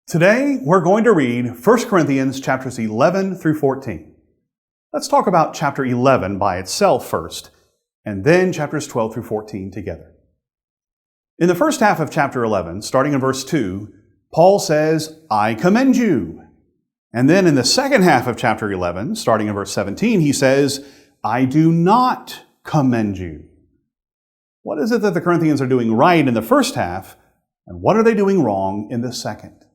Today, we're going to read 1 Corinthians chapters 11 through 14. Let's talk about chapter 11 by itself first, and then chapters 12 through 14 together. In the first half of chapter 11, starting in verse 2, Paul says, "I commend you." And then in the second half of chapter 11, starting in verse 17, he says, "I do not commend you." What is it that the Corinthians are doing right in the first half, and what are they doing wrong in the second?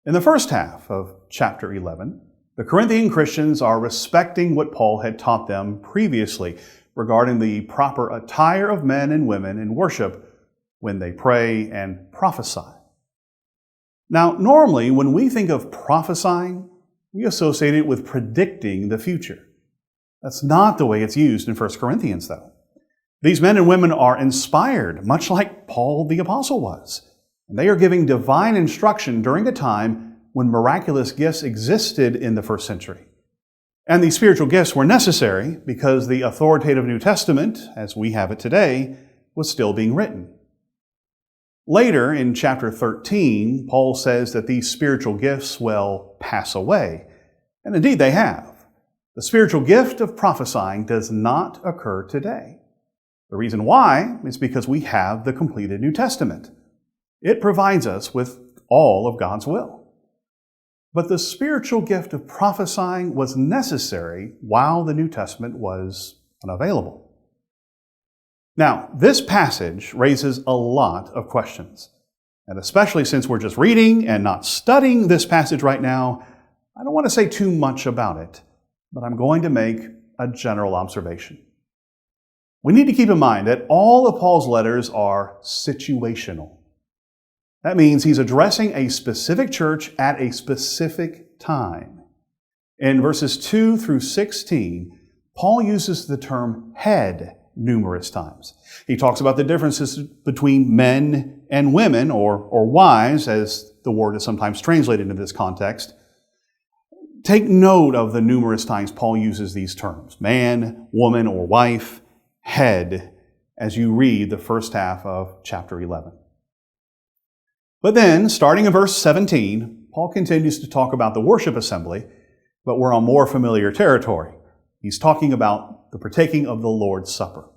In the first half of chapter 11, the Corinthian Christians are respecting what Paul had taught them previously regarding the proper attire of men and women in worship when they pray and prophesy. Now, normally, when we think of prophesying, we associate it with predicting the future. That's not the way it's used in 1 Corinthians, though. These men and women are inspired, much like Paul the Apostle was. And they are giving divine instruction during a time when miraculous gifts existed in the first century. And these spiritual gifts were necessary because the authoritative New Testament, as we have it today, was still being written. Later, in chapter 13, Paul says that these spiritual gifts will pass away. And indeed they have. The spiritual gift of prophesying does not occur today. The reason why is because we have the completed New Testament. It provides us with all of God's will. But the spiritual gift of prophesying was necessary while the New Testament was unavailable. Now, this passage raises a lot of questions. And especially since we're just reading and not studying this passage right now, I don't want to say too much about it, but I'm going to make a general observation. We need to keep in mind that all of Paul's letters are situational. That means he's addressing a specific church at a specific time. In verses 2 through 16, Paul uses the term head numerous times. He talks about the differences between men and women, or wives, as the word is sometimes translated in this context. Take note of the numerous times Paul uses these terms, man, woman, or wife, head, as you read the first half of chapter 11. But then, starting in verse 17, Paul continues to talk about the worship assembly, but we're on more familiar territory. He's talking about the partaking of the Lord's Supper.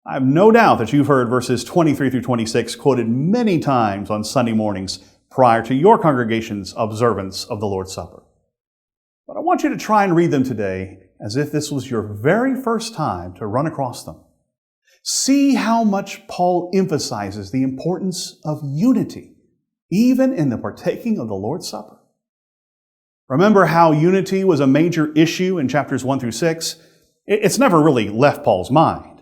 I have no doubt that you've heard verses 23 through 26 quoted many times on Sunday mornings prior to your congregation's observance of the Lord's Supper. But I want you to try and read them today as if this was your very first time to run across them. See how much Paul emphasizes the importance of unity, even in the partaking of the Lord's Supper. Remember how unity was a major issue in chapters 1 through 6? It's never really left Paul's mind.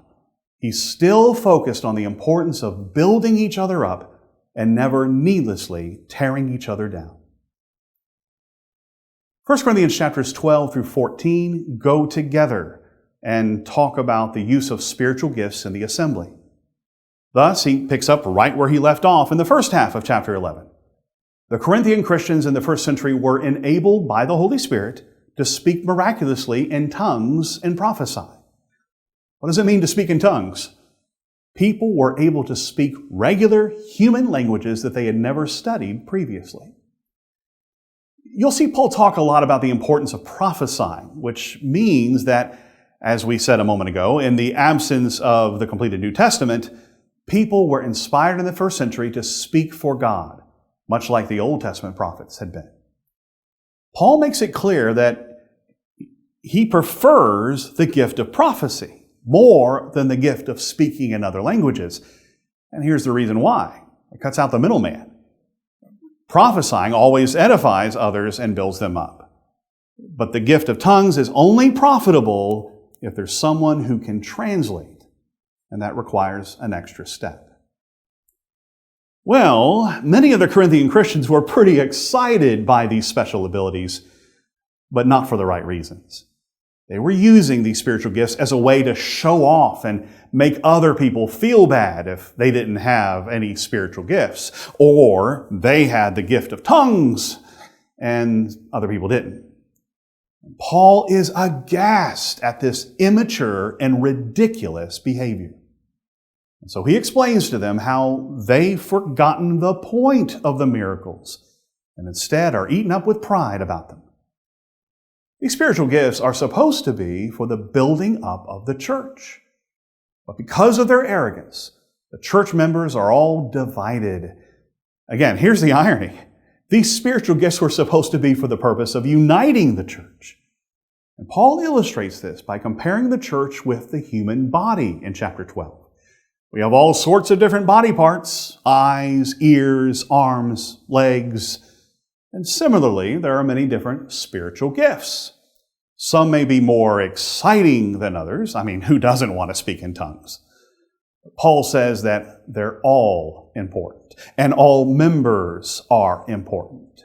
He's still focused on the importance of building each other up and never needlessly tearing each other down. 1 Corinthians chapters 12 through 14 go together and talk about the use of spiritual gifts in the assembly. Thus, he picks up right where he left off in the first half of chapter 11. The Corinthian Christians in the first century were enabled by the Holy Spirit to speak miraculously in tongues and prophesy. What does it mean to speak in tongues? People were able to speak regular human languages that they had never studied previously. You'll see Paul talk a lot about the importance of prophesying, which means that, as we said a moment ago, in the absence of the completed New Testament, people were inspired in the first century to speak for God, much like the Old Testament prophets had been. Paul makes it clear that he prefers the gift of prophecy more than the gift of speaking in other languages. And here's the reason why. It cuts out the middleman. Prophesying always edifies others and builds them up. But the gift of tongues is only profitable if there's someone who can translate, and that requires an extra step. Well, many of the Corinthian Christians were pretty excited by these special abilities, but not for the right reasons. They were using these spiritual gifts as a way to show off and make other people feel bad if they didn't have any spiritual gifts, or they had the gift of tongues and other people didn't. Paul is aghast at this immature and ridiculous behavior. And so he explains to them how they've forgotten the point of the miracles and instead are eaten up with pride about them. These spiritual gifts are supposed to be for the building up of the church. But because of their arrogance, the church members are all divided. Again, here's the irony. These spiritual gifts were supposed to be for the purpose of uniting the church. And Paul illustrates this by comparing the church with the human body in chapter 12. We have all sorts of different body parts: eyes, ears, arms, legs. And similarly, there are many different spiritual gifts. Some may be more exciting than others. I mean, who doesn't want to speak in tongues? Paul says that they're all important, and all members are important.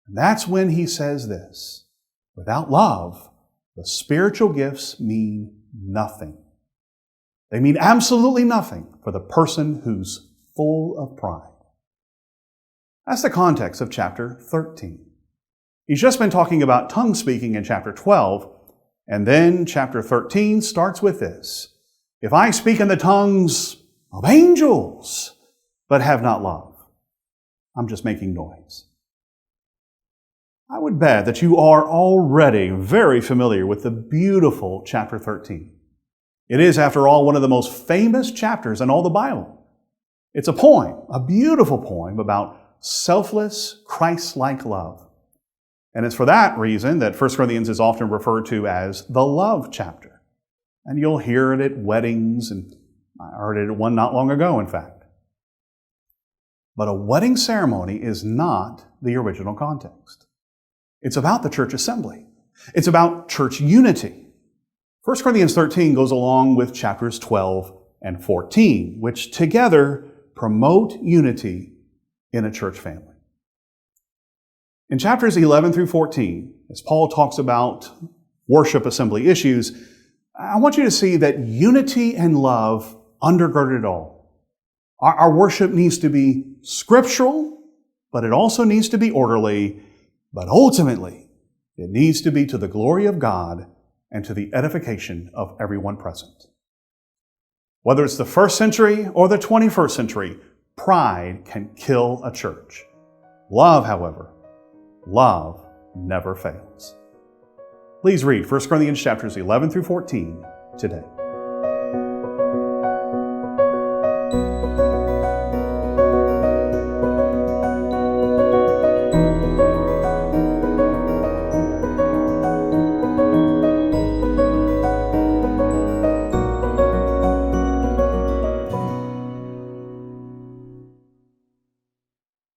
And that's when he says this: without love, the spiritual gifts mean nothing. They mean absolutely nothing for the person who's full of pride. That's the context of chapter 13. He's just been talking about tongue speaking in chapter 12, and then chapter 13 starts with this: if I speak in the tongues of angels, but have not love, I'm just making noise. I would bet that you are already very familiar with the beautiful chapter 13. It is, after all, one of the most famous chapters in all the Bible. It's a poem, a beautiful poem about selfless, Christ-like love. And it's for that reason that 1 Corinthians is often referred to as the love chapter. And you'll hear it at weddings, and I heard it at one not long ago, in fact. But a wedding ceremony is not the original context. It's about the church assembly. It's about church unity. 1 Corinthians 13 goes along with chapters 12 and 14, which together promote unity in a church family. In chapters 11 through 14, as Paul talks about worship assembly issues, I want you to see that unity and love undergird it all. Our worship needs to be scriptural, but it also needs to be orderly, but ultimately it needs to be to the glory of God and to the edification of everyone present. Whether it's the first century or the 21st century, pride can kill a church. Love, however, love never fails. Please read 1 Corinthians chapters 11 through 14 today.